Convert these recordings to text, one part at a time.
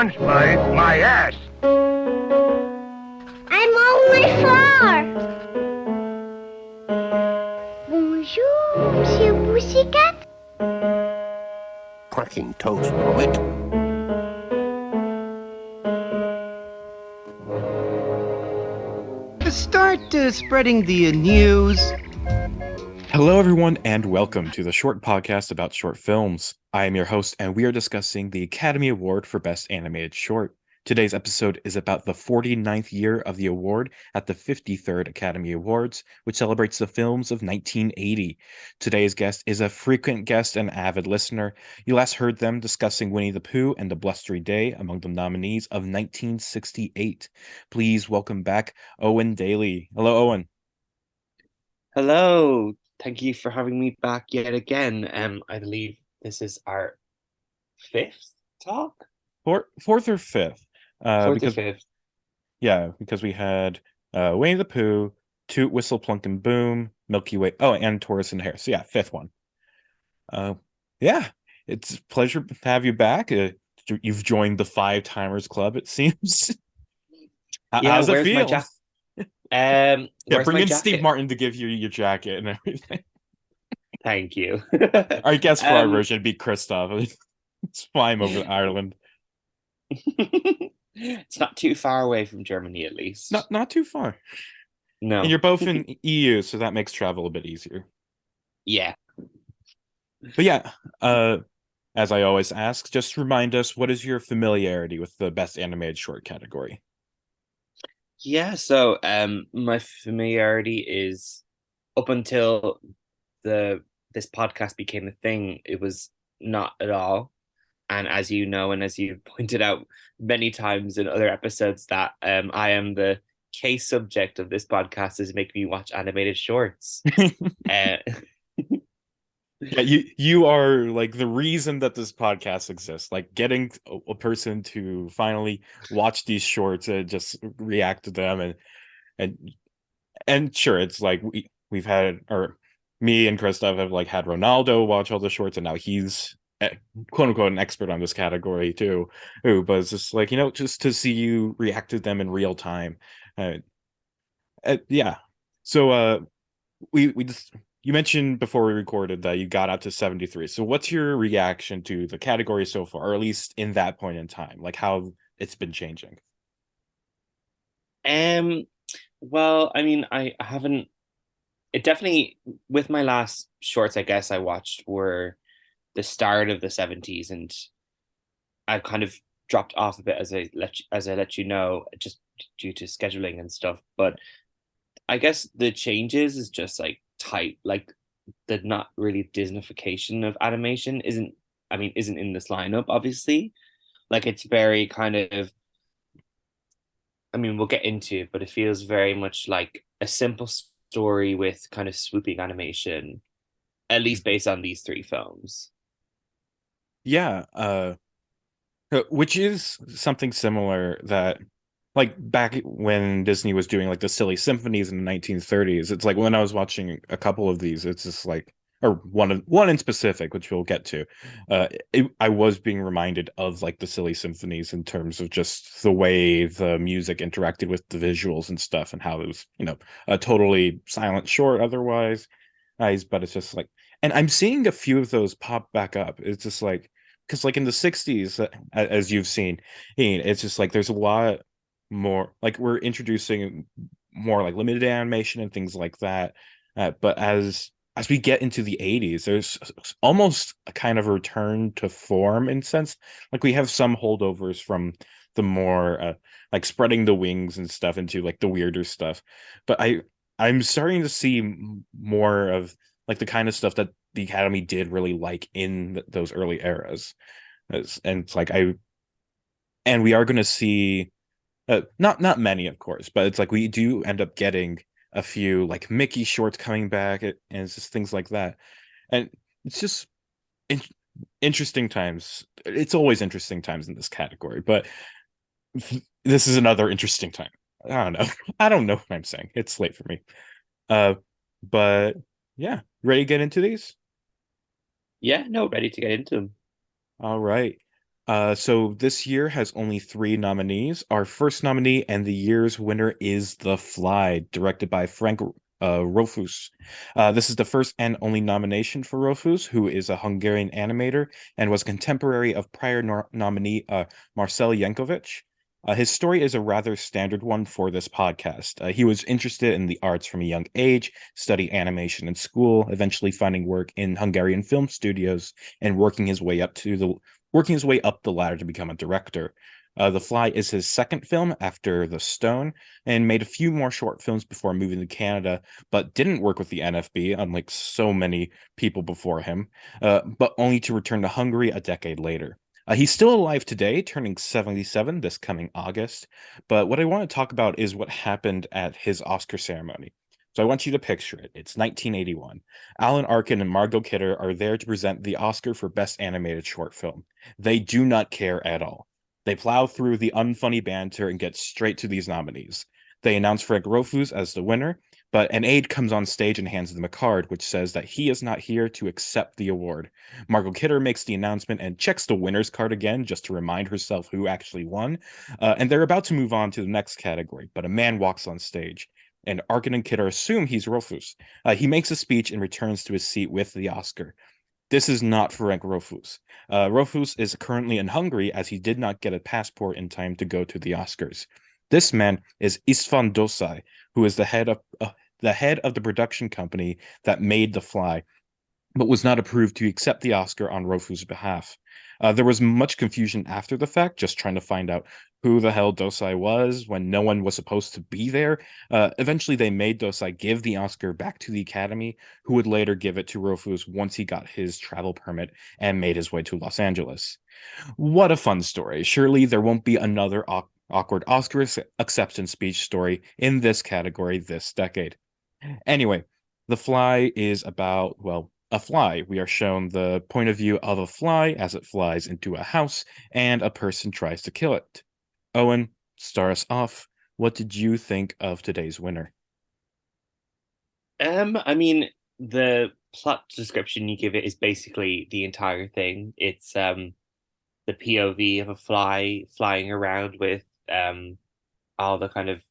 once, my ass. I'm only 4. Bonjour, Monsieur Pussycat. Cracking toast, Robert. Start spreading the news. Hello, everyone, and welcome to the short podcast about short films. I am your host, and we are discussing the Academy Award for Best Animated Short. Today's episode is about the 49th year of the award at the 53rd Academy Awards, which celebrates the films of 1980. Today's guest is a frequent guest and avid listener. You last heard them discussing Winnie the Pooh and The Blustery Day among the nominees of 1968. Please welcome back Eoin Daly. Hello, Eoin. Hello. Thank you for having me back yet again. I believe this is our fifth talk? Fourth or fifth? Fourth or fifth. Yeah, because we had Winnie the Pooh, Toot, Whistle, Plunk, and Boom, Milky Way, and Tortoise and Hare. So yeah, fifth one. Yeah, it's a pleasure to have you back. You've joined the Five Timers Club, it seems. How's it feel? Yeah, bring in Steve Martin to give you your jacket and everything. Thank you. I guess for our version, it'd be Christoph. Let's fly him over to Ireland. It's not too far away from Germany, at least. Not too far. No. And you're both in EU, so that makes travel a bit easier. Yeah. But yeah, as I always ask, just remind us, what is your familiarity with the Best Animated Short category? Yeah, so my familiarity is up until this podcast became a thing, it was not at all. And as you know, and as you pointed out many times in other episodes, that I am the case subject of this podcast is making me watch animated shorts. Yeah, you are like the reason that this podcast exists. Like getting a person to finally watch these shorts and just react to them, and sure, it's like we've had, or me and Christoph have like had Ronaldo watch all the shorts, and now he's quote unquote an expert on this category too. Ooh, but it's just like, just to see you react to them in real time. Yeah. So we just, you mentioned before we recorded that you got out to 73. So what's your reaction to the category so far, or at least in that point in time, like how it's been changing? Well, I mean, I haven't, it definitely, with my last shorts, I guess I watched were the start of the 70s, and I've kind of dropped off a bit as I let you know, just due to scheduling and stuff. But I guess the changes is just like tight, like the not really Disneyfication of animation isn't in this lineup, obviously. Like it's very kind of, I mean, we'll get into it, but it feels very much like a simple story with kind of swooping animation, at least based on these three films. Yeah, which is something similar that, like, back when Disney was doing like the silly symphonies in the 1930s, it's like when I was watching a couple of these, it's just like, or one in specific, which we'll get to, I was being reminded of like the silly symphonies in terms of just the way the music interacted with the visuals and stuff, and how it was, a totally silent short otherwise, but it's just like, and I'm seeing a few of those pop back up. It's just like, because like in the 60s, as you've seen, it's just like there's a lot more, like we're introducing more like limited animation and things like that, but as we get into the 80s, there's almost a kind of return to form in sense. Like we have some holdovers from the more like spreading the wings and stuff into like the weirder stuff, but I'm starting to see more of like the kind of stuff that the Academy did really like in those early eras. And it's like and we are going to see not many, of course, but it's like we do end up getting a few like Mickey shorts coming back, and it's just things like that. And it's just interesting times. It's always interesting times in this category, but this is another interesting time. I don't know. I don't know what I'm saying. It's late for me. But yeah, ready to get into these? Yeah, no, ready to get into them. All right. So this year has only three nominees. Our first nominee and the year's winner is The Fly, directed by Frank Rofus. This is the first and only nomination for Rofus, who is a Hungarian animator and was contemporary of prior nominee Marcel Yankovic. His story is a rather standard one for this podcast. He was interested in the arts from a young age, studied animation in school, eventually finding work in Hungarian film studios, and working his way up the ladder to become a director. The Fly is his second film after The Stone, and made a few more short films before moving to Canada, but didn't work with the NFB, unlike so many people before him, but only to return to Hungary a decade later. He's still alive today, turning 77 this coming August. But what I want to talk about is what happened at his Oscar ceremony. So I want you to picture it. It's 1981. Alan Arkin and Margot Kidder are there to present the Oscar for Best Animated Short Film. They do not care at all. They plow through the unfunny banter and get straight to these nominees. They announce Frank Rofus as the winner, but an aide comes on stage and hands them a card which says that he is not here to accept the award. Margot Kidder makes the announcement and checks the winner's card again just to remind herself who actually won. And they're about to move on to the next category, but a man walks on stage, and Arkin and Kidder assume he's Rofus. He makes a speech and returns to his seat with the Oscar. This is not Ferenc Rofus. Rofus is currently in Hungary as he did not get a passport in time to go to the Oscars. This man is István Dosai, who is the head of the production company that made The Fly, but was not approved to accept the Oscar on Rofus' behalf. There was much confusion after the fact, just trying to find out who the hell Dosai was when no one was supposed to be there. Eventually, they made Dosai give the Oscar back to the Academy, who would later give it to Rofus once he got his travel permit and made his way to Los Angeles. What a fun story. Surely there won't be another awkward Oscar acceptance speech story in this category this decade. Anyway, The Fly is about, well, a fly. We are shown the point of view of a fly as it flies into a house and a person tries to kill it. Owen, start us off. What did you think of today's winner? I mean, the plot description you give it is basically the entire thing. It's the POV of a fly flying around with all the kind of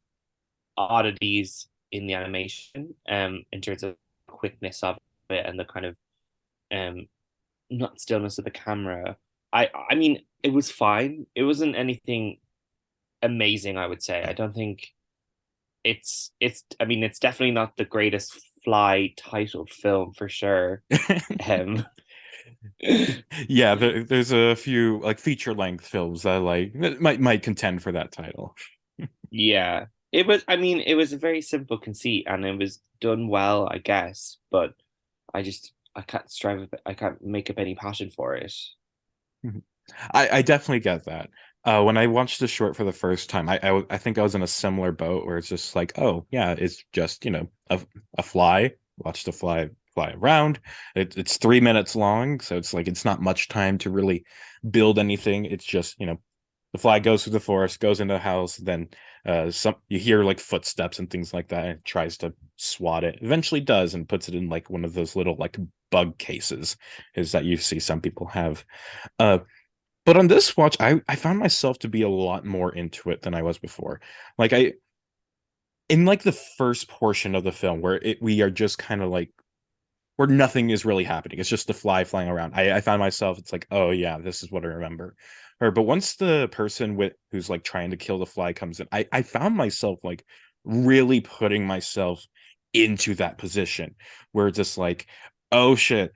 oddities in the animation, in terms of quickness of it and the kind of um not stillness of the camera. I mean, it was fine. It wasn't anything amazing, I would say. I don't think it's I mean, it's definitely not the greatest fly titled film for sure. Um Yeah, there's a few like feature length films that like that might contend for that title. yeah. It was, I mean, it was a very simple conceit and it was done well, I guess, but I can't I can't make up any passion for it. Mhm. I definitely get that. When I watched the short for the first time, I think I was in a similar boat where it's just like, oh yeah, it's just a fly. Watch the fly around. It's 3 minutes long, so it's like it's not much time to really build anything. It's just the fly goes through the forest, goes into a house, then some you hear like footsteps and things like that, and it tries to swat it. Eventually does and puts it in like one of those little like bug cases is that you see some people have. Uh, but on this watch, I found myself to be a lot more into it than I was before. Like in like the first portion of the film where we are just kind of like where nothing is really happening. It's just the fly flying around. I found myself, it's like, oh yeah, this is what I remember. But once the person who's like trying to kill the fly comes in, I found myself like really putting myself into that position where it's just like, oh shit,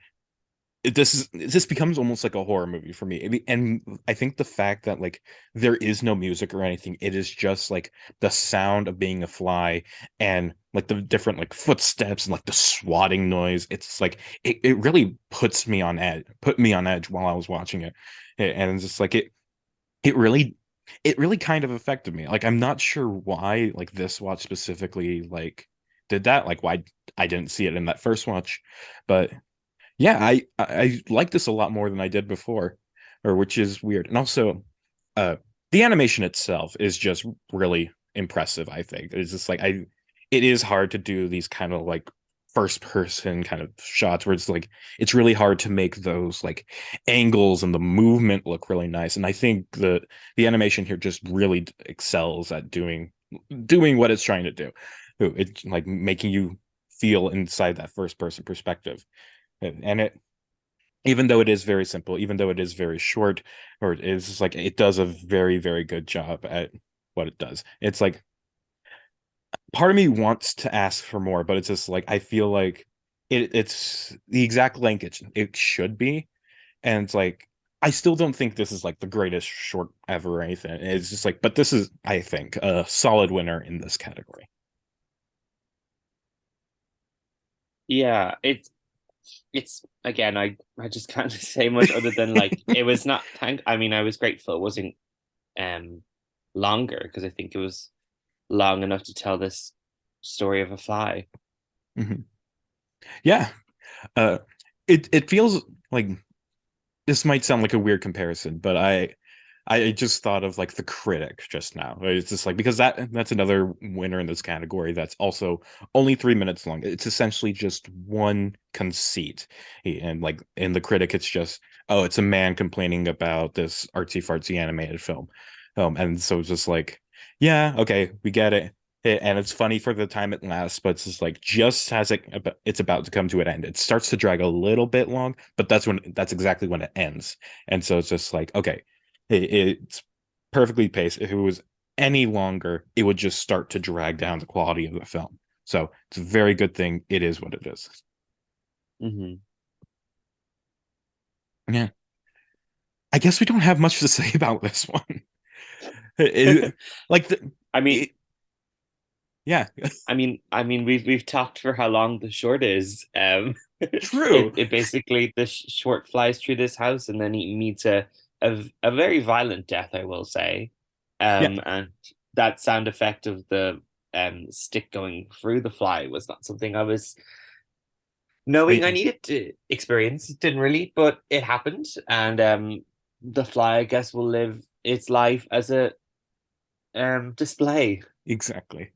this becomes almost like a horror movie for me. And I think the fact that like there is no music or anything, it is just like the sound of being a fly and like the different like footsteps and like the swatting noise. It's like it really put me on edge while I was watching it. And it's just like it really it really kind of affected me. Like I'm not sure why like this watch specifically like did that, like why I didn't see it in that first watch. But yeah, I like this a lot more than I did before, or which is weird. And also, the animation itself is just really impressive, I think. It's just like it is hard to do these kind of like first person kind of shots where it's like it's really hard to make those like angles and the movement look really nice. And I think the animation here just really excels at doing what it's trying to do. It's like making you feel inside that first person perspective. And it, even though it is very simple, even though it is very short, or it is like it does a very, very good job at what it does. It's like part of me wants to ask for more, but it's just like I feel like it's the exact length it should be. And it's like I still don't think this is like the greatest short ever or anything. It's just like, but this is, I think, a solid winner in this category. Yeah, it's again, I just can't say much other than like it was not thank I mean, I was grateful it wasn't um longer because I think it was long enough to tell this story of a fly. Mhm. Yeah. Uh it feels like this might sound like a weird comparison, but I just thought of like the critic just now. It's just like because that's another winner in this category that's also only 3 minutes long. It's essentially just one conceit. And like in the critic, it's just, oh, it's a man complaining about this artsy fartsy animated film. And so it's just like, yeah, okay, we get it. And it's funny for the time it lasts, but it's just like just as it's about to come to an end, it starts to drag a little bit long, but that's exactly when it ends. And so it's just like, okay, it's perfectly paced. If it was any longer, it would just start to drag down the quality of the film. So it's a very good thing. It is what it is. Hmm. Yeah. I guess we don't have much to say about this one. It, like the I mean, it, yeah, we've talked for how long the short is. true. It basically the short flies through this house and then he meets a very violent death, I will say. Yeah, And that sound effect of the stick going through the fly was not something I was knowing I I, needed to experience. It didn't really, but it happened, and the fly, I guess, will live its life as a display. exactly.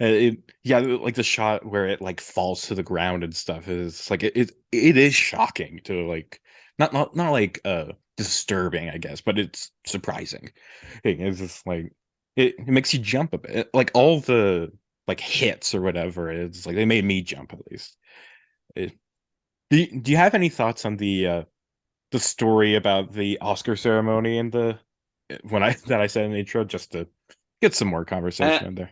Yeah, like the shot where it like falls to the ground and stuff is like it is shocking to like not like disturbing, I guess, but it's surprising. It's just like it makes you jump a bit. Like all the like hits or whatever, it's like they made me jump at least. It, do you have any thoughts on the story about the Oscar ceremony and the when I that I said in the intro just to get some more Uh, conversation in there?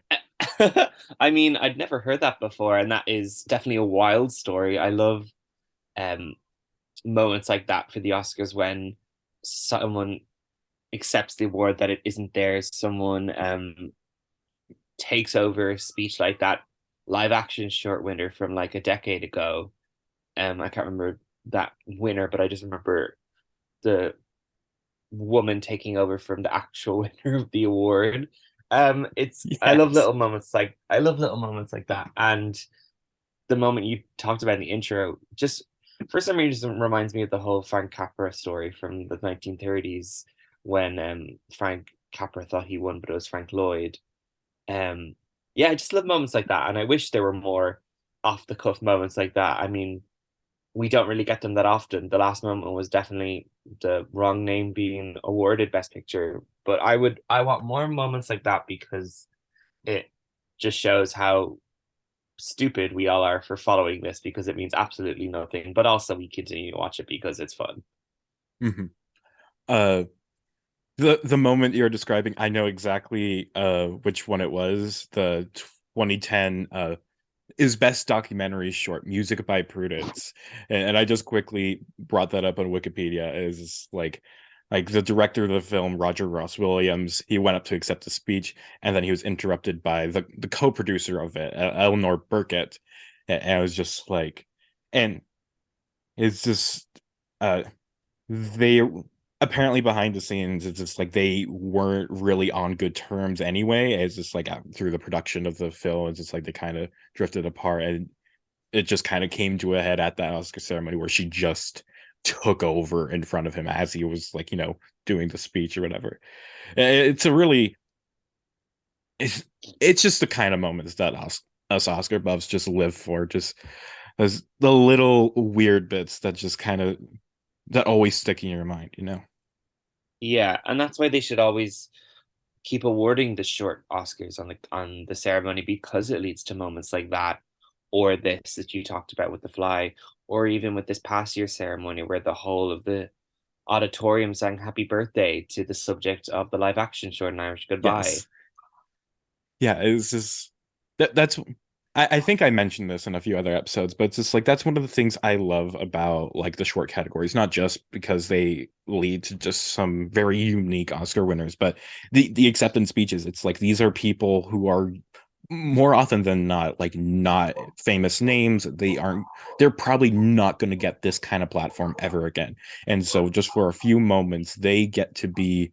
I mean, I'd never heard that before, and that is definitely a wild story. I love um, moments like that for the Oscars when someone accepts the award that it isn't theirs. Someone takes over a speech like that live action short winner from like a decade ago. I can't remember that winner, but I just remember the woman taking over from the actual winner of the award. It's Yes. I love little moments like that. And the moment you talked about in the intro, just for some reason reminds me of the whole Frank Capra story from the 1930s when Frank Capra thought he won, but it was Frank Lloyd. Um, yeah, I just love moments like that, and I wish there were more off the cuff moments like that. I mean, we don't really get them that often. The last moment was definitely the wrong name being awarded Best Picture, but I want more moments like that because it just shows how stupid we all are for following this because it means absolutely nothing, but also we continue to watch it because it's fun. Hmm. Uh, the moment you're describing, I know exactly which one it was. The 2010 is best documentary short, Music by Prudence. And I just quickly brought that up on Wikipedia is like the director of the film, Roger Ross Williams, he went up to accept the speech, and then he was interrupted by the co-producer of it, Eleanor Burkett. And I was just like, and it's just they apparently behind the scenes it's just like they weren't really on good terms anyway. It's just like through the production of the film it's just like they kind of drifted apart, and it just kind of came to a head at that Oscar ceremony where she just took over in front of him as he was like doing the speech or whatever. It's a really it's it's just the kind of moments that us Oscar buffs just live for. Just There's the little weird bits that just kind of that always stick in your mind, you know? Yeah, and that's why they should always keep awarding the short Oscars on the ceremony, because it leads to moments like that, or this that you talked about with The Fly, or even with this past year's ceremony where the whole of the auditorium sang happy birthday to the subject of the live action short An Irish Goodbye. Yes. Yeah, it's just that's I think I mentioned this in a few other episodes, but it's just like that's one of the things I love about like the short categories, not just because they lead to just some very unique Oscar winners, but the acceptance speeches. It's like these are people who are more often than not like not famous names. They're probably not going to get this kind of platform ever again. And so just for a few moments, they get to be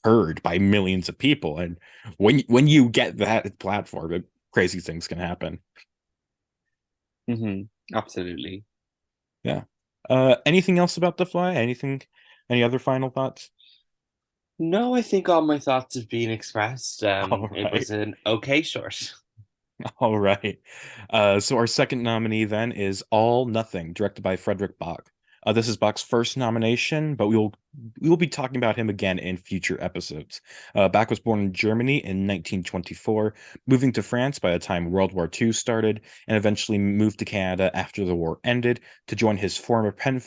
heard by millions of people. And when you get that platform, crazy things can happen. Absolutely. Yeah. Anything else about The Fly? Any other final thoughts? No, I think all my thoughts have been expressed. All It right. was an okay short. All right. So our second nominee then is All Nothing, directed by Frederick Bach. This is Bach's first nomination, but we will be talking about him again in future episodes. Bach was born in Germany in 1924, moving to France by the time World War II started, and eventually moved to Canada after the war ended to join his former pen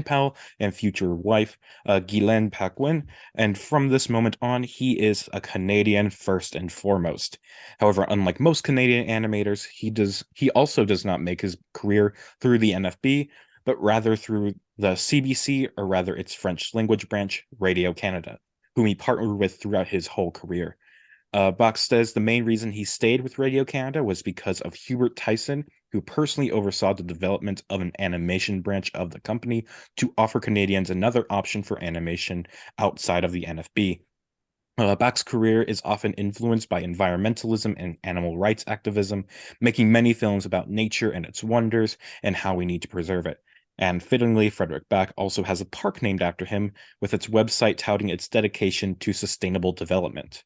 pal and future wife, Guylaine Paquin. And from this moment on, he is a Canadian first and foremost. However, unlike most Canadian animators, he also does not make his career through the NFB, but rather through the CBC, or rather its French language branch, Radio Canada, whom he partnered with throughout his whole career. Bach says the main reason he stayed with Radio Canada was because of Hubert Tyson, who personally oversaw the development of an animation branch of the company to offer Canadians another option for animation outside of the NFB. Bach's career is often influenced by environmentalism and animal rights activism, making many films about nature and its wonders and how we need to preserve it. And fittingly, Frederick Bach also has a park named after him, with its website touting its dedication to sustainable development.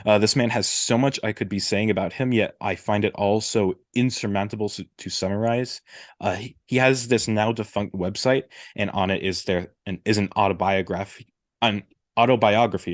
This man has so much I could be saying about him, yet I find it all so insurmountable to summarize. He has this now defunct website, and on it is an autobiography.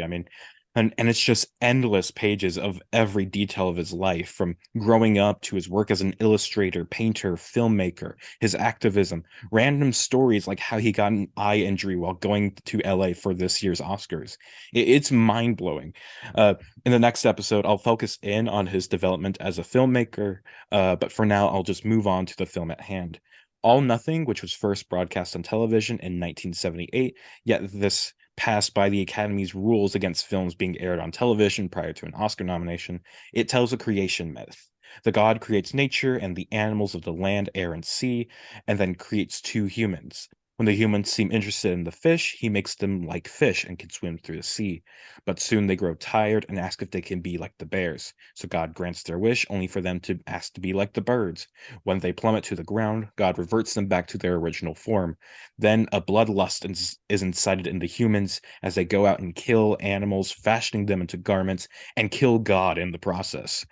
I mean, and it's just endless pages of every detail of his life, from growing up to his work as an illustrator, painter, filmmaker, his activism, random stories like how he got an eye injury while going to LA for this year's Oscars. It's mind-blowing. In the next episode, I'll focus in on his development as a filmmaker, but for now, I'll just move on to the film at hand. All Nothing, which was first broadcast on television in 1978, yet this passed by the Academy's rules against films being aired on television prior to an Oscar nomination. It tells a creation myth. The god creates nature and the animals of the land, air, and sea, and then creates two humans. When the humans seem interested in the fish, he makes them like fish and can swim through the sea. But soon they grow tired and ask if they can be like the bears. So God grants their wish, only for them to ask to be like the birds. When they plummet to the ground, God reverts them back to their original form. Then a bloodlust is incited in the humans as they go out and kill animals, fashioning them into garments, and kill God in the process.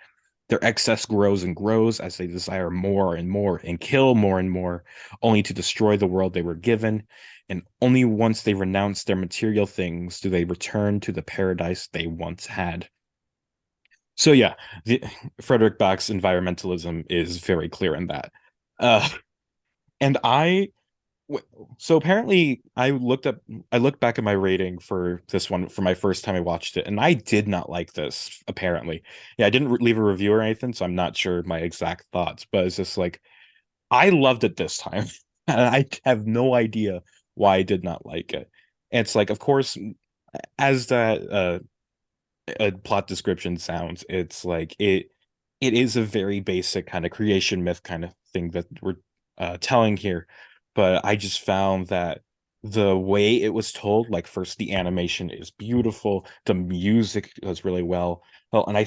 Their excess grows and grows as they desire more and more and kill more and more, only to destroy the world they were given. And only once they renounce their material things do they return to the paradise they once had. So yeah, Frederick Bach's environmentalism is very clear in that. Uh, and so apparently I looked back at my rating for this one for my first time I watched it, and I did not like this, apparently. Yeah, I didn't leave a review or anything, so I'm not sure my exact thoughts, but it's just like I loved it this time. And I have no idea why I did not like it. And it's like, of course, as that a plot description sounds, it's like it is a very basic kind of creation myth kind of thing that we're telling here, but I just found that the way it was told, like first the animation is beautiful, the music does really well, and I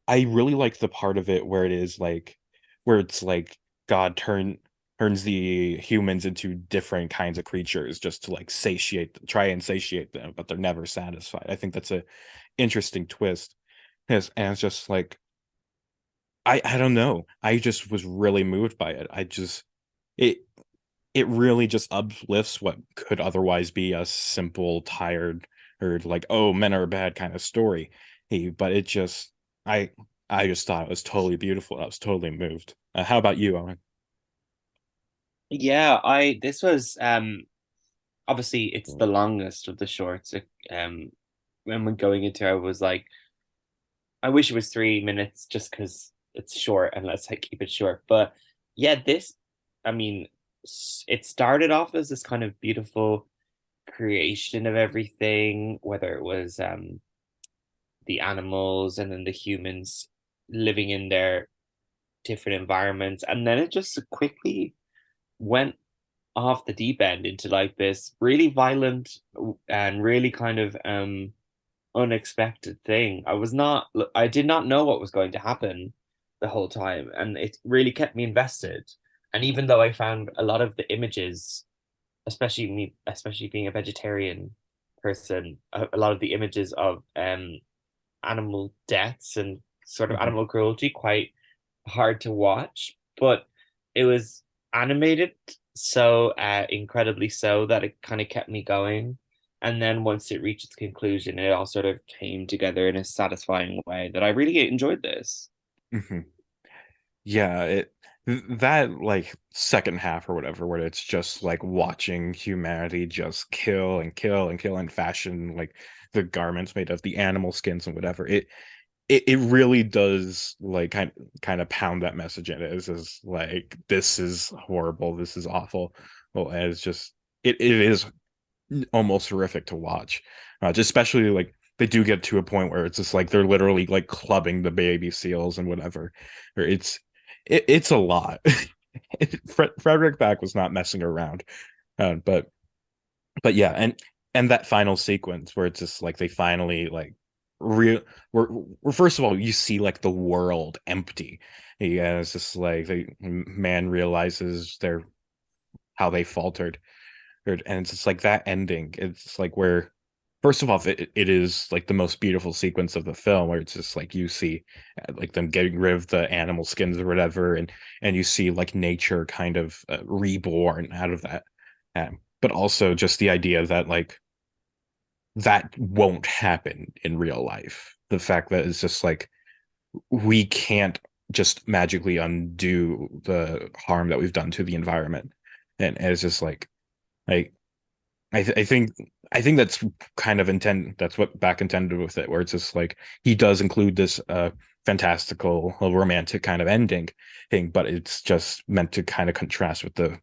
really like the part of it where it is like where it's like God turns the humans into different kinds of creatures just to like try and satiate them, but they're never satisfied. I think that's a interesting twist. Yes, and it's just like I don't know. I just was really moved by it. it it really just uplifts what could otherwise be a simple, tired, or like, oh, men are bad kind of story. Hey, but it just, I I just thought it was totally beautiful. I was totally moved. How about you, Owen? Yeah, I this was obviously it's the longest of the shorts. When we're going into it, I was like, I wish it was 3 minutes just because it's short and let's like keep it short. But yeah, this, I mean, it started off as this kind of beautiful creation of everything, whether it was the animals and then the humans living in their different environments, and then it just quickly went off the deep end into like this really violent and really kind of unexpected thing. I did not know what was going to happen the whole time, and it really kept me invested. And even though I found a lot of the images, especially me, especially being a vegetarian person, a lot of the images of animal deaths and sort of Mhm. animal cruelty quite hard to watch, but it was animated so incredibly so that it kind of kept me going. And then once it reached its conclusion, it all sort of came together in a satisfying way that I really enjoyed this. Mhm. Yeah, that like second half or whatever, where it's just like watching humanity just kill and kill and kill and fashion like the garments made of the animal skins and whatever. It really does like kind of pound that message in. It is like, this is horrible, this is awful. Well, and it's just, it is almost horrific to watch. Just especially like they do get to a point where it's just like they're literally like clubbing the baby seals and whatever. Or it's a lot. Frederick Back was not messing around. But yeah, and that final sequence where it's just like they finally like real where first of all you see like the world empty. Yeah, it's just like man realizes their how they faltered. And it's just like that ending. It's like where first of all it is like the most beautiful sequence of the film, where it's just like you see like them getting rid of the animal skins or whatever, and you see like nature kind of reborn out of that. But also just the idea that like that won't happen in real life. The fact that it's just like we can't just magically undo the harm that we've done to the environment. And it's just like I think that's kind of intent. That's what Back intended with it, where it's just like he does include this fantastical, romantic kind of ending thing, but it's just meant to kind of contrast with the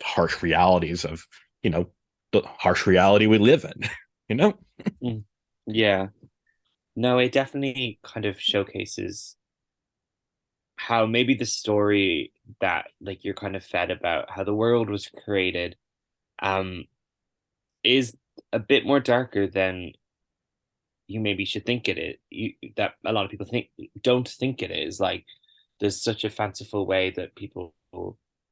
harsh realities of, you know, the harsh reality we live in. You know? Mm. Yeah, no, it definitely kind of showcases how maybe the story that like you're kind of fed about how the world was created um is a bit more darker than you maybe should think it is. That a lot of people don't think it is. Like there's such a fanciful way that people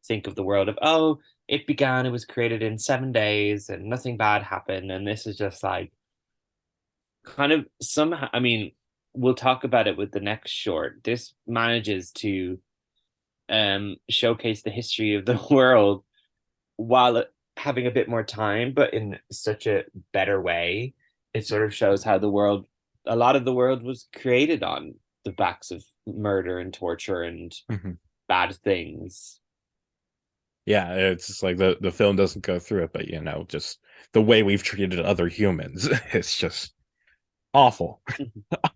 think of the world of, oh, it was created in 7 days and nothing bad happened, and this is just like kind of somehow. I mean, we'll talk about it with the next short. This manages to showcase the history of the world while having a bit more time, but in such a better way. It sort of shows how a lot of the world was created on the backs of murder and torture and Mhm. bad things. Yeah, it's just like the film doesn't go through it, but you know, just the way we've treated other humans, it's just awful.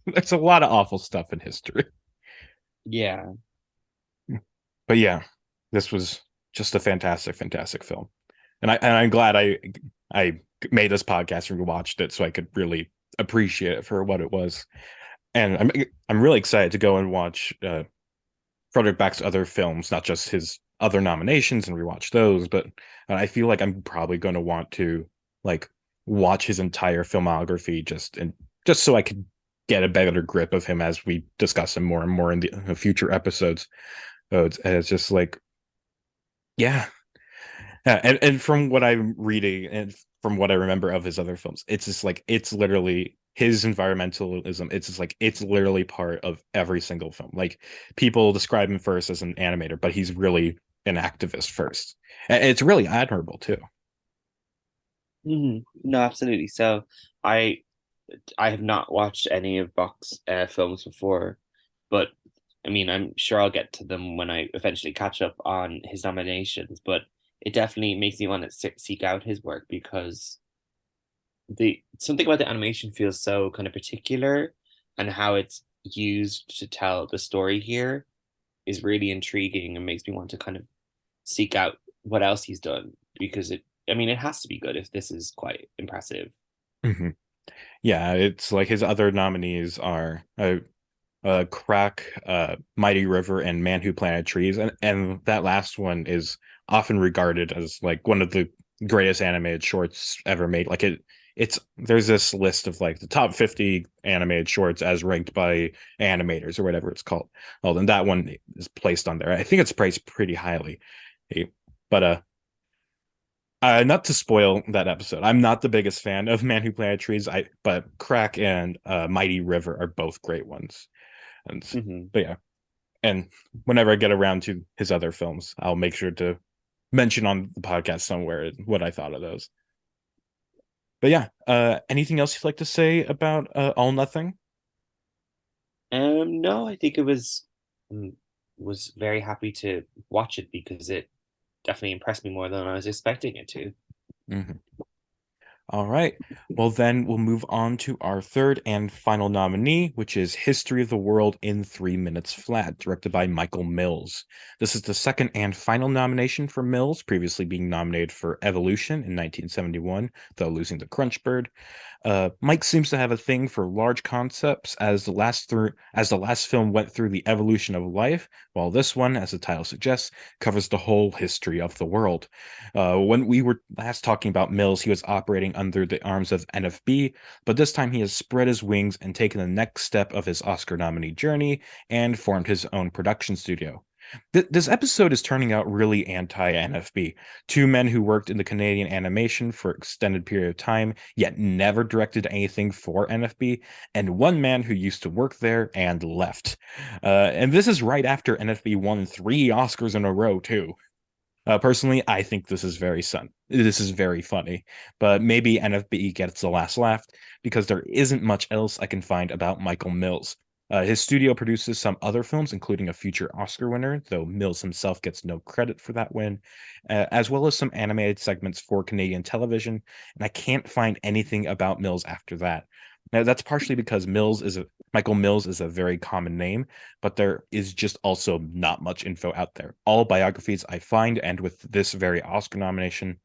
There's a lot of awful stuff in history. Yeah. But yeah, this was just a fantastic, fantastic film, and I'm glad I made this podcast and watched it so I could really appreciate it for what it was. And I'm really excited to go and watch Frederick Back's other films, not just his other nominations and rewatch those, but I feel like I'm probably going to want to like watch his entire filmography just so I could get a better grip of him as we discuss him more and more in the future episodes. So it's just like, yeah. Yeah, and from what I'm reading and from what I remember of his other films, it's just like it's literally his environmentalism. It's just like it's literally part of every single film. Like people describe him first as an animator, but he's really an activist first. And it's really admirable too. No, absolutely. So I I have not watched any of Bach's films before, but I mean, I'm sure I'll get to them when I eventually catch up on his nominations. But it definitely makes me want to seek out his work because the something about the animation feels so kind of particular, and how it's used to tell the story here is really intriguing and makes me want to kind of seek out what else he's done because I mean, it has to be good if this is quite impressive. Hmm. Yeah, it's like his other nominees are Crack, Mighty River, and Man Who Planted Trees, and that last one is often regarded as like one of the greatest animated shorts ever made. Like it's there's this list of like the top 50 animated shorts as ranked by animators or whatever it's called. Well, then that one is placed on there. I think it's priced pretty highly. But not to spoil that episode. I'm not the biggest fan of Man Who Planted Trees. But Crack and Mighty River are both great ones. And Hmm. but yeah, and whenever I get around to his other films, I'll make sure to mention on the podcast somewhere what I thought of those. But yeah, anything else you'd like to say about All Nothing? No, I think it was very happy to watch it because it definitely impressed me more than I was expecting it to. Mhm. All right. Well, then we'll move on to our third and final nominee, which is History of the World in 3 Minutes Flat, directed by Michael Mills. This is the second and final nomination for Mills, previously being nominated for Evolution in 1971, though losing to Crunchbird. Mike seems to have a thing for large concepts as the last film went through the evolution of life, while this one, as the title suggests, covers the whole history of the world. When we were last talking about Mills, he was operating under the arms of NFB, but this time he has spread his wings and taken the next step of his Oscar nominee journey and formed his own production studio. This episode is turning out really anti-NFB. Two men who worked in the Canadian animation for an extended period of time, yet never directed anything for NFB, and one man who used to work there and left. And this is right after NFB won 3 Oscars in a row, too. Personally, I think this is very funny, but maybe NFB gets the last laugh because there isn't much else I can find about Michael Mills. His studio produces some other films, including a future Oscar winner, though Mills himself gets no credit for that win, as well as some animated segments for Canadian television. And I can't find anything about Mills after that. Now, that's partially because Michael Mills is a very common name, but there is just also not much info out there. All biographies I find end with this very Oscar nomination.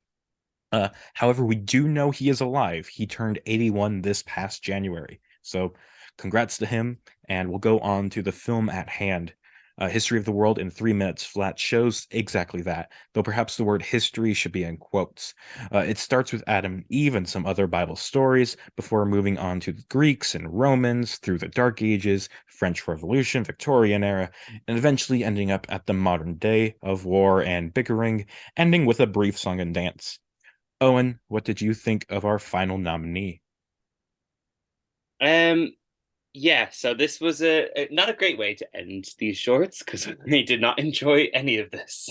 However, we do know he is alive. He turned 81 this past January. So congrats to him, and we'll go on to the film at hand. History of the World in 3 Minutes Flat shows exactly that, though perhaps the word history should be in quotes. It starts with Adam and Eve and some other Bible stories before moving on to the Greeks and Romans through the Dark Ages, French Revolution, Victorian era, and eventually ending up at the modern day of war and bickering, ending with a brief song and dance. Owen, what did you think of our final nominee? Um, yeah, so this was not a great way to end these shorts because I did not enjoy any of this.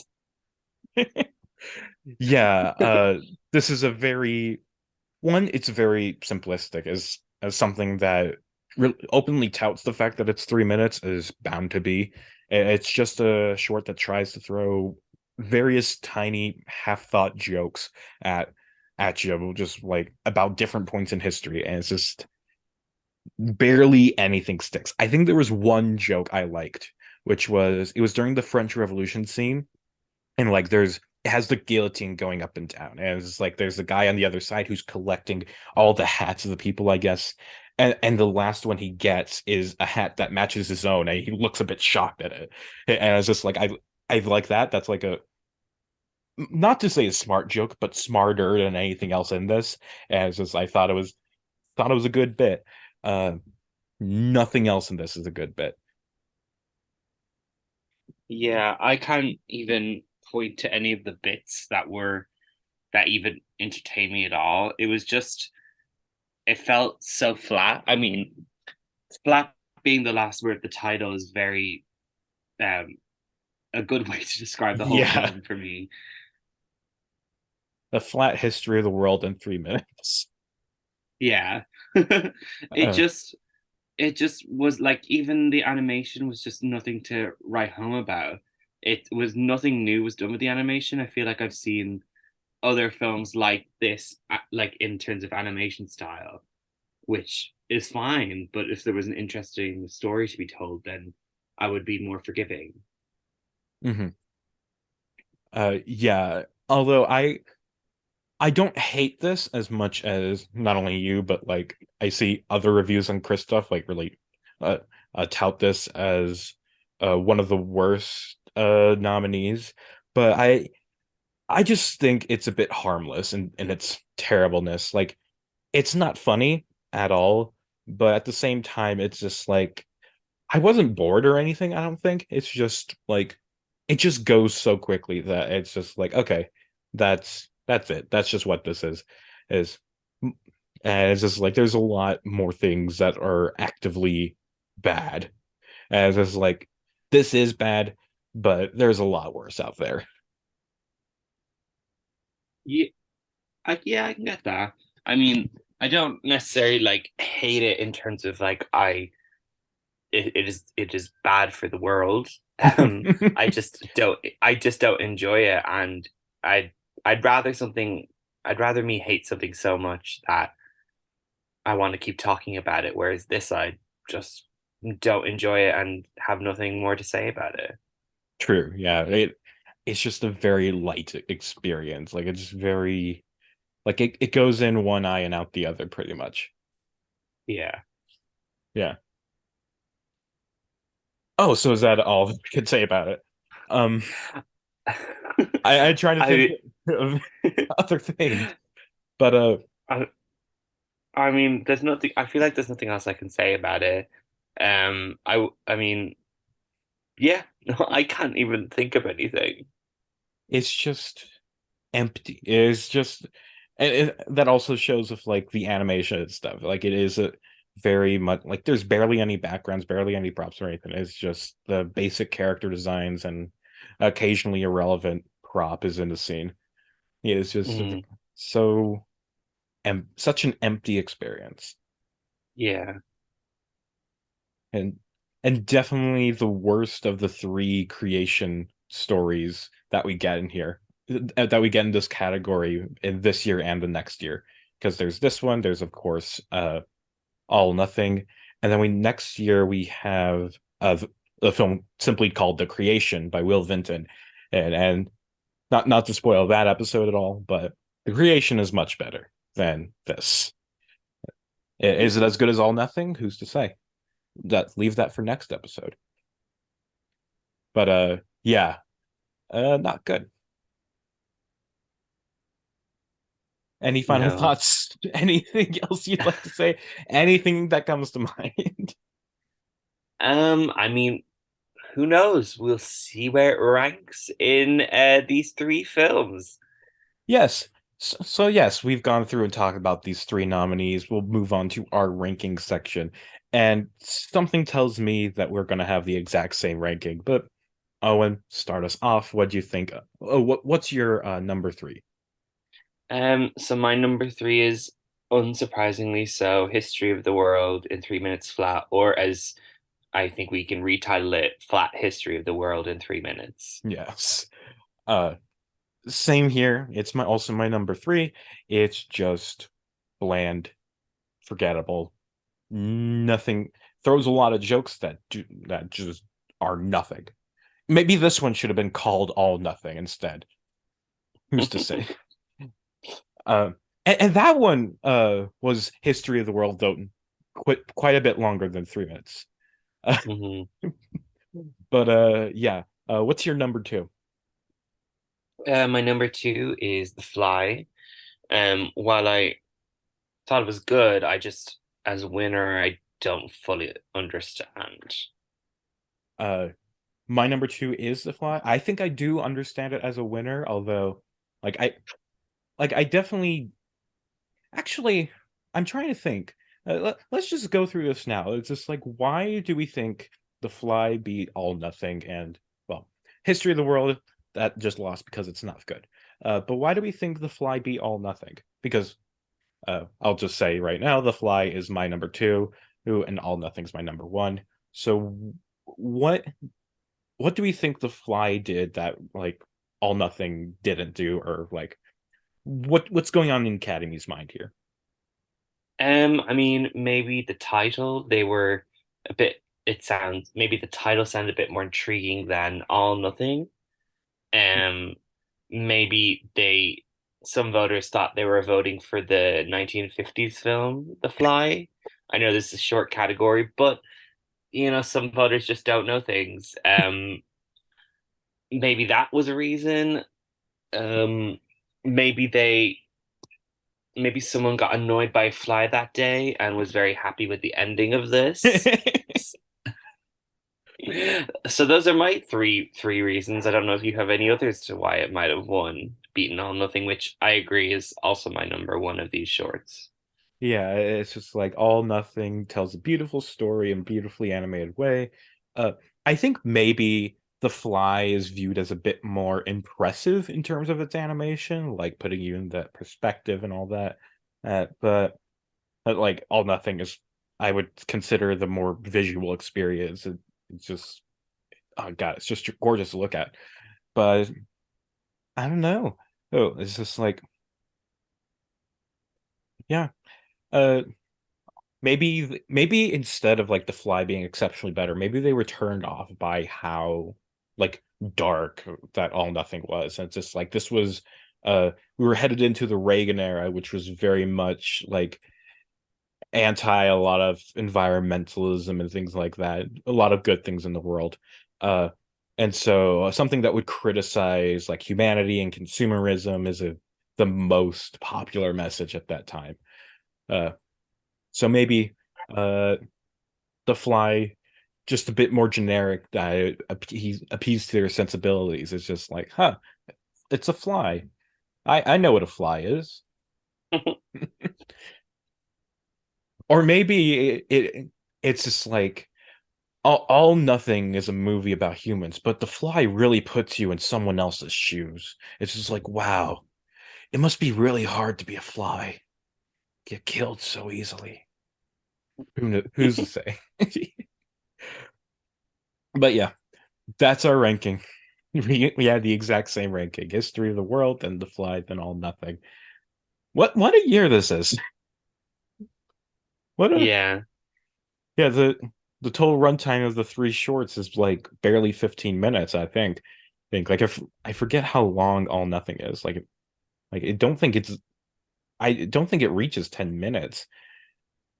Yeah, this is a very one, it's very simplistic as something that openly touts the fact that it's 3 minutes is bound to be. It's just a short that tries to throw various tiny half-thought jokes at you, just like about different points in history, and it's just barely anything sticks. I think there was one joke I liked, which was it was during the French Revolution scene, and like it has the guillotine going up and down, and it's like there's a guy on the other side who's collecting all the hats of the people, I guess. And the last one he gets is a hat that matches his own, and he looks a bit shocked at it. And it's just like I like that. That's like a not to say a smart joke, but smarter than anything else in this. And it's just I thought it was a good bit. Uh, Nothing else in this is a good bit. Yeah, I can't even point to any of the bits that even entertained me at all. It was just it felt so flat. I mean, flat being the last word of the title is very um a good way to describe the whole Yeah, film for me. the flat history of the world in 3 minutes. Yeah. It Uh, just it just was like even the animation was just nothing to write home about. It was nothing new was done with the animation. I feel like I've seen other films like this, like in terms of animation style, which is fine. But if there was an interesting story to be told, then I would be more forgiving. mhm. Yeah. Although I don't hate this as much as not only you, but like I see other reviews on Chris stuff like really uh, tout this as one of the worst nominees. But I just think it's a bit harmless in its terribleness. Like it's not funny at all, but at the same time, it's just like I wasn't bored or anything, I don't think. It's just like it just goes so quickly that it's just like, okay, that's it. That's just what this is. And it's just like there's a lot more things that are actively bad. And it's just like this is bad, but there's a lot worse out there. Yeah, yeah, I can get that. I mean, I don't necessarily like hate it in terms of like it is bad for the world. I just don't enjoy it, and I I'd rather something I'd rather me hate something so much that I want to keep talking about it, whereas this I just don't enjoy it and have nothing more to say about it. True, yeah. It's just a very light experience. Like it's very like it goes in one eye and out the other pretty much. Yeah. Yeah. Oh, so is that all we could say about it? Um, I try to think I, of other things, but I I mean, there's nothing. I feel like there's nothing else I can say about it. I mean, yeah, no, I can't even think of anything. it's just empty. It's just, and that also shows with like the animation and stuff. Like it is a very much like there's barely any backgrounds, barely any props or anything. It's just the basic character designs and occasionally a relevant prop is in the scene. Yeah, it's just Mm, so and such an empty experience. yeah, and and definitely the worst of the three creation stories that we get in here that we get in this category in this year and the next year because there's this one there's of course all nothing and then we next year we have a film simply called The Creation by Will Vinton and not to spoil that episode at all but The Creation is much better than this. Is it as good as All Nothing? Who's to say? That leave that for next episode. But yeah, not good. Any final no. thoughts? Anything else you'd like to say? Anything that comes to mind? I mean, who knows? We'll see where it ranks in these three films. Yes. So yes, we've gone through and talked about these three nominees. We'll move on to our ranking section. And something tells me that we're going to have the exact same ranking. But Owen, start us off. What do you think? Oh, what's your number three? So my number three is unsurprisingly so, History of the World in 3 minutes flat, or as I think we can retitle it, Flat History of the World in 3 minutes. Yes. Uh, Same here. It's my also my number three. It's just bland, forgettable. Nothing throws a lot of jokes that just are nothing. Maybe this one should have been called All Nothing instead. Who's to say? Uh, and that one was History of the World, though quite a bit longer than 3 minutes. Mhm. But yeah. What's your number two? My number two is The Fly. While I thought it was good, I just, as a winner, I don't fully understand. Uh, my number two is The Fly. I think I do understand it as a winner, although like I definitely actually I'm trying to think. Let's just go through this now. It's just like why do we think The Fly beat All Nothing and well History of the world, that just lost because it's not good. But why do we think The Fly beat All Nothing? Because I'll just say right now, The Fly is my number two, and All Nothing's my number one. So what do we think The Fly did that like All Nothing didn't do, or like what's going on in Academy's mind here? I mean, maybe the title, they were a bit, it sounds, maybe the title sounded a bit more intriguing than All Nothing. Um, maybe some voters thought they were voting for the 1950s film, The Fly. I know this is a short category, but some voters just don't know things. Maybe that was a reason. Um, maybe maybe someone got annoyed by Fly that day and was very happy with the ending of this. So those are my three reasons. I don't know if you have any others to why it might have won, beaten All Nothing, which I agree is also my number one of these shorts. Yeah, it's just like All Nothing tells a beautiful story in beautifully animated way. Uh, I think maybe The Fly is viewed as a bit more impressive in terms of its animation, like putting you in that perspective and all that. But like All Nothing is, I would consider the more visual experience. It's just, oh God, it's just gorgeous to look at. But I don't know. Oh, it's just like, yeah. Uh, maybe instead of like The Fly being exceptionally better, maybe they were turned off by how like dark that All Nothing was. And it's just like this was we were headed into the Reagan era, which was very much like anti a lot of environmentalism and things like that. A lot of good things in the world. And so something that would criticize like humanity and consumerism is the most popular message at that time. Uh, so maybe uh, The Fly, just a bit more generic, that it appease to their sensibilities. It's just like, huh, it's a fly. I know what a fly is. Or maybe it's just like all Nothing is a movie about humans, but The Fly really puts you in someone else's shoes. It's just like, wow, it must be really hard to be a fly. Get killed so easily. Who's to say? But yeah, that's our ranking. We had the exact same ranking: History of the World, then The Fly, then All Nothing. What a year this is! What a Yeah. Yeah, the total runtime of the three shorts is like barely 15 minutes, I think. Like I forget how long All Nothing is. Like I don't think it reaches 10 minutes.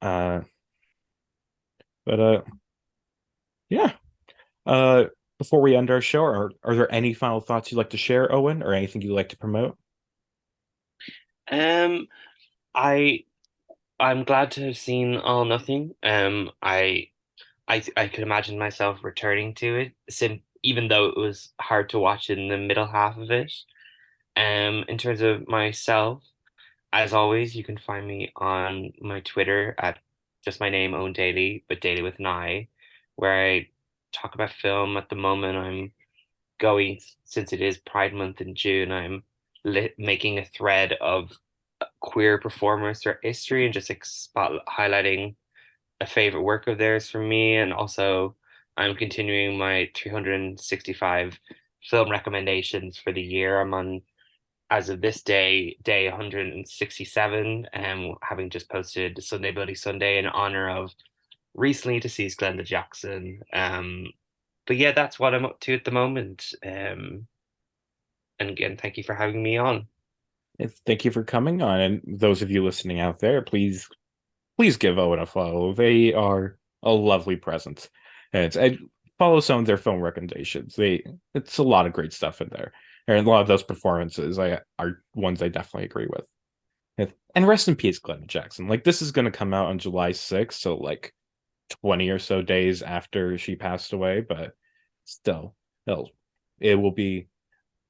Uh but yeah. Uh Before we end our show, are there any final thoughts you'd like to share, Owen, or anything you'd like to promote? Um, I I'm glad to have seen All Nothing. I could imagine myself returning to it, even though it was hard to watch in the middle half of it. In terms of myself, as always, you can find me on my Twitter at just my name, Owen Daly, but Daly with an I, where I talk about film. At the moment, I'm going, since it is Pride Month in June, I'm making a thread of queer performers throughout history and just like highlighting a favorite work of theirs for me. And also, I'm continuing my 365 film recommendations for the year. I'm on, as of this day 167, having just posted Sunday Bloody Sunday in honor of recently deceased Glenda Jackson. But yeah, that's what I'm up to at the moment. And again, thank you for having me on. Thank you for coming on, and those of you listening out there, please give Owen a follow. They are a lovely presence. I follow some of their film recommendations. It's a lot of great stuff in there. And a lot of those performances are ones I definitely agree with. And rest in peace, Glenda Jackson. Like this is gonna come out on July 6th, so like 20 or so days after she passed away, but still, it will be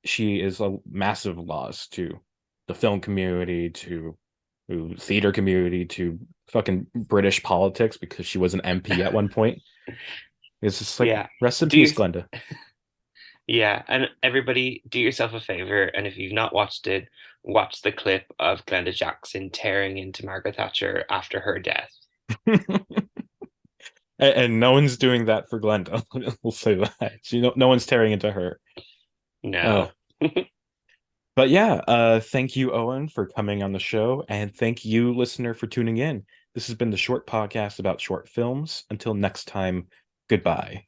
she is a massive loss to the film community, to theater community, to fucking British politics because she was an MP at one point. It's just like Yeah. rest in Do you peace, Glenda. Yeah, and everybody do yourself a favor, and if you've not watched it, watch the clip of Glenda Jackson tearing into Margaret Thatcher after her death. And no one's doing that for Glenda. We'll say that. No one's tearing into her. No. But yeah, thank you, Owen, for coming on the show, and thank you, listener, for tuning in. This has been the Short Podcast about short films. Until next time, goodbye.